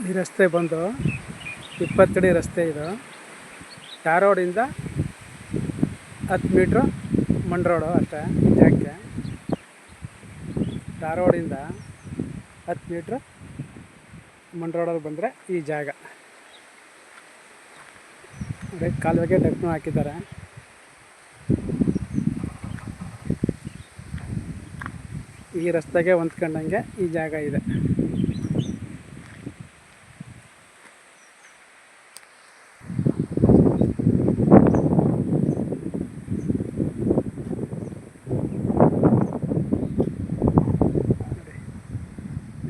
ಈ ರಸ್ತೆ ಬಂದು 20 ಅಡಿ ರಸ್ತೆ ಇದು. ಧಾರವಾಡಿಂದ 10 ಮೀಟ್ರು ಮಂಡ್ ರೋಡು ಅಷ್ಟೇ. ಜಾಗಕ್ಕೆ ಧಾರವಾಡಿಂದ 10 ಮೀಟ್ರು ಮಂಡ್ ರೋಡಲ್ಲಿ ಬಂದರೆ ಈ ಜಾಗ. ಅದೇ ಕಾಲುವೆಗೆ ಡಬ್ನು ಹಾಕಿದ್ದಾರೆ. ಈ ರಸ್ತೆಗೆ ಹೊಂದ್ಕೊಂಡಂಗೆ ಈ ಜಾಗ ಇದೆ.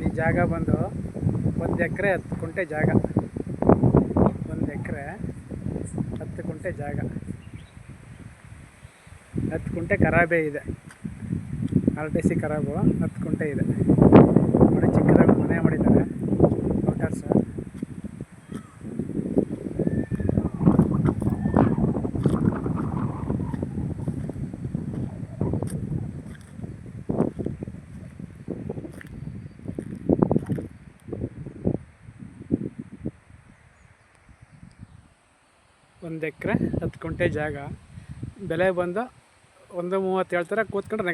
ಈ ಜಾಗ ಬಂದು 1 ಎಕರೆ 10 ಕುಂಟೆ ಜಾಗ. 1 ಎಕರೆ 10 ಕುಂಟೆ ಜಾಗ. 10 ಕುಂಟೆ ಖರಾಬೇ ಇದೆ. RTC ಖರಾಬು. 10 ಕುಂಟೆ ಇದೆ ನೋಡಿ. ಚಿಕ್ಕದಾಗಿ ಮನೆ ಮಾಡಿದ್ದಾರೆ ಔಟರ್ಸ್. ಒಂದು ಎಕರೆ 10 ಕುಂಟೆ ಜಾಗ. ಬೆಲೆ ಬಂದು 1.30 ಹೇಳ್ತಾರೆ. ಕೂತ್ಕೊಂಡ್ರೆ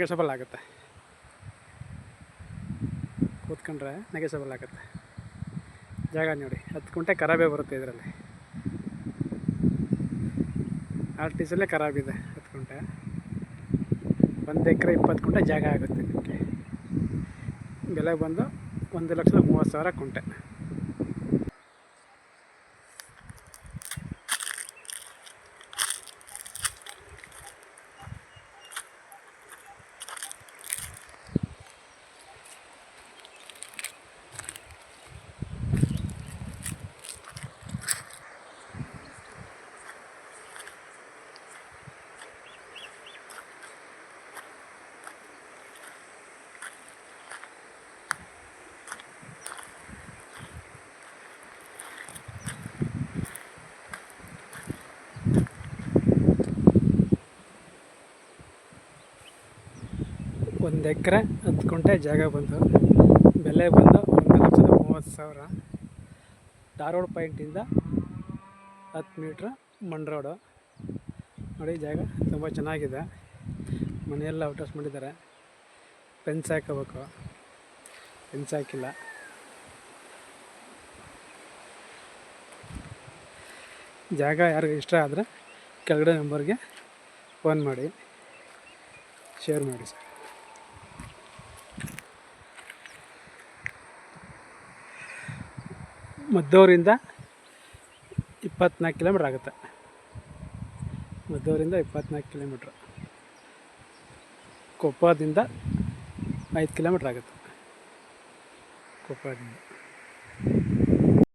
ನೆಗೆಸಬಲ್ ಆಗುತ್ತೆ. ಜಾಗ ನೋಡಿ. 10 ಕುಂಟೆ ಖರಾಬೇ ಬರುತ್ತೆ ಇದರಲ್ಲಿ. RTCಲೇ ಖರಾಬಿದೆ 10 ಕುಂಟೆ. 1 ಎಕರೆ 20 ಕುಂಟೆ ಜಾಗ ಆಗುತ್ತೆ ನಿಮಗೆ. ಬೆಲೆ ಬಂದು 1,30,000 ಕುಂಟೆ. ಒಂದು ಎಕರೆ 10 ಕುಂಟೆ ಜಾಗ ಬಂದು ಬೆಲೆ ಬಂದು 1,30,000. ಧಾರವಾಡ ಪಾಯಿಂಟಿಂದ 10 ಮೀಟ್ರ್ ಮಂಡ್ ರೋಡು ನೋಡಿ. ಜಾಗ ತುಂಬ ಚೆನ್ನಾಗಿದೆ. ಮನೆಯೆಲ್ಲ ಔಟರ್ಸ್ ಮಾಡಿದ್ದಾರೆ. ಫೆನ್ಸ್ ಹಾಕೋಬೇಕು. ಫೆನ್ಸ್ ಹಾಕಿಲ್ಲ. ಜಾಗ ಯಾರಿಗೂ ಇಷ್ಟ ಆದರೆ ಕೆಳಗಡೆ ನಂಬರ್ಗೆ ಫೋನ್ ಮಾಡಿ, ಶೇರ್ ಮಾಡಿ ಸರ್. ಮದ್ದೂರಿಂದ 24 ಕಿಲೋಮೀಟ್ರ್ ಆಗುತ್ತೆ. ಮದ್ದೂರಿಂದ 24 ಕಿಲೋಮೀಟ್ರ್. ಕೊಪ್ಪದಿಂದ 5 ಕಿಲೋಮೀಟ್ರ್ ಆಗುತ್ತೆ. ಕೊಪ್ಪದಿಂದ